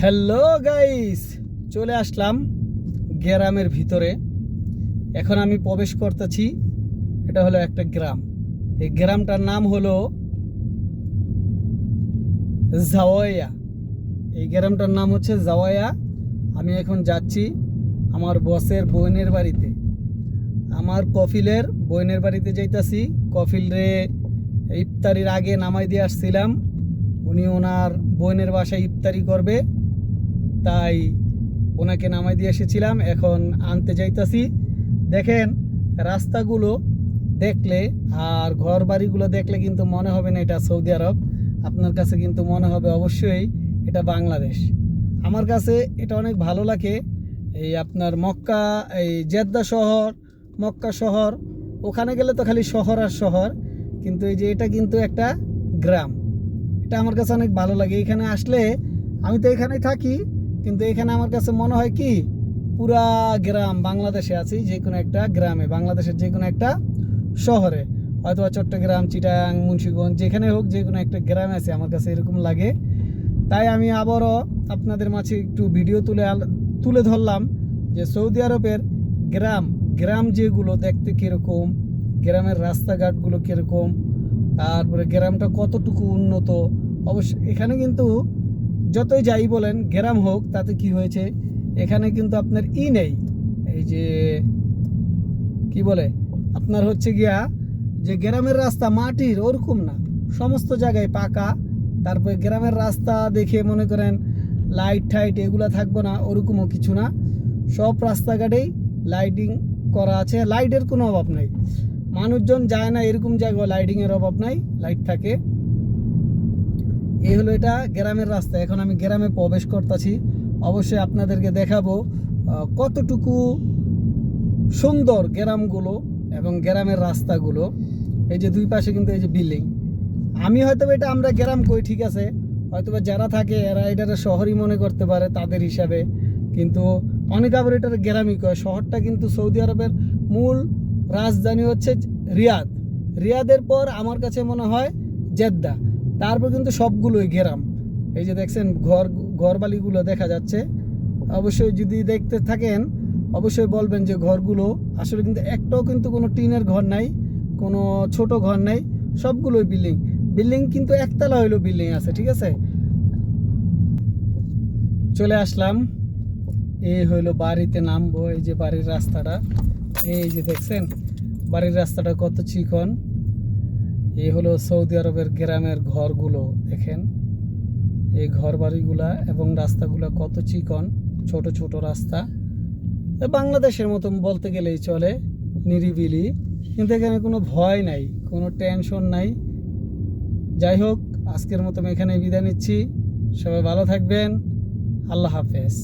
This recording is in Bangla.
হ্যালো গাইস, চলে আসলাম গ্রামের ভিতরে। এখন আমি প্রবেশ করতেছি। এটা হলো একটা গ্রাম। এই গ্রামটার নাম হলো জাওয়াইয়া। এই গ্রামটার নাম হচ্ছে জাওয়াইয়া। আমি এখন যাচ্ছি আমার বসের বোনের বাড়িতে, আমার কফিলের বোনের বাড়িতে যাইতাছি। কফিল রে ইফতারির আগে নামাই দিয়ে আসছিলাম। উনি ওনার বোনের বাসায় ইফতারি করবে, তাই ওনাকে নামাই দিয়ে এসেছিলাম। এখন আনতে যাইতাছি। দেখেন, রাস্তাগুলো দেখলে আর ঘর বাড়িগুলো দেখলে কিন্তু মনে হবে না এটা সৌদি আরব। আপনার কাছে কিন্তু মনে হবে অবশ্যই এটা বাংলাদেশ। আমার কাছে এটা অনেক ভালো লাগে। এই আপনার মক্কা, এই জেদ্দা শহর, মক্কা শহর, ওখানে গেলে তো খালি শহর আর শহর, কিন্তু এই যে এটা কিন্তু একটা গ্রাম। এটা আমার কাছে অনেক ভালো লাগে। এখানে আসলে, আমি তো এখানেই থাকি, কিন্তু এখানে আমার কাছে মনে হয় কি পুরা গ্রাম, বাংলাদেশে আছি যে কোনো একটা গ্রামে, বাংলাদেশের যে কোনো একটা শহরে, হয়তো চট্টগ্রাম, চিটাগাং, মুন্সিগঞ্জ, যেখানে হোক যে কোনো একটা গ্রামে আছে, আমার কাছে এরকম লাগে। তাই আমি আবারও আপনাদের মাঝে একটু ভিডিও তুলে ধরলাম যে সৌদি আরবের গ্রাম গ্রাম যেগুলো দেখতে কীরকম, গ্রামের রাস্তাঘাটগুলো কীরকম, তারপরে গ্রামটা কতটুকু উন্নত। অবশ্য এখানে কিন্তু যতই যাই বলেন গ্রাম হোক, তাতে কি হয়েছে, এখানে কিন্তু আপনার নেই, এই যে কি বলে আপনার হচ্ছে গিয়া যে গ্রামের রাস্তা মাটির ওরকম না, সমস্ত জায়গায় পাকা। তারপরে গ্রামের রাস্তা দেখে মনে করেন লাইট টাইট এগুলা থাকবো না, ওরকমও কিছু না। সব রাস্তাঘাটেই লাইটিং করা আছে, লাইটের কোনো অভাব নাই। মানুষজন যায় না এরকম জায়গায় লাইটিংয়ের অভাব নাই, লাইট থাকে। এই হলো এটা গ্রামের রাস্তা। এখন আমি গ্রামে প্রবেশ করতেছি। অবশ্যই আপনাদেরকে দেখাবো কতটুকু সুন্দর গ্রামগুলো এবং গ্রামের রাস্তাগুলো। এই যে দুই পাশে কিন্তু এই যে বিল্ডিং। আমি হয়তো এটা আমরা গ্রাম কই, ঠিক আছে, হয়তো যারা থাকে এরা এটারে শহরই মনে করতে পারে তাদের হিসাবে, কিন্তু অনেক আবার এটার গ্রামই কয়। শহরটা কিন্তু সৌদি আরবের মূল রাজধানী হচ্ছে রিয়াদ। রিয়াদের পর আমার কাছে মনে হয় জেদ্দা, তারপর কিন্তু সবগুলোই গ্রাম। এই যে দেখছেন ঘরবালিগুলো দেখা যাচ্ছে। অবশ্যই যদি দেখতে থাকেন অবশ্যই বলবেন যে ঘরগুলো আসলে কিন্তু একটাও কিন্তু কোনো টিনের ঘর নাই, কোনো ছোট ঘর নাই, সবগুলোই বিল্ডিং। বিল্ডিং কিন্তু একতলা হইলো বিল্ডিং আছে, ঠিক আছে। চলে আসলাম, এই হইলো বাড়িতে নামবো। এই যে বাড়ির রাস্তাটা, এই যে দেখছেন বাড়ির রাস্তাটা কত চিকন। এই হলো সৌদি আরবের গ্রামের ঘরগুলো, দেখেন এই ঘর বাড়িগুলা এবং রাস্তাগুলা কত চিকন, ছোট ছোট রাস্তা। বাংলাদেশের মতন বলতে গেলেই চলে, নিরিবিলি, কিন্তু এখানে কোনো ভয় নাই, কোনো টেনশন নাই। যাই হোক, আজকের মতো এখানে বিদায় নিচ্ছি। সবাই ভালো থাকবেন। আল্লাহ হাফেজ।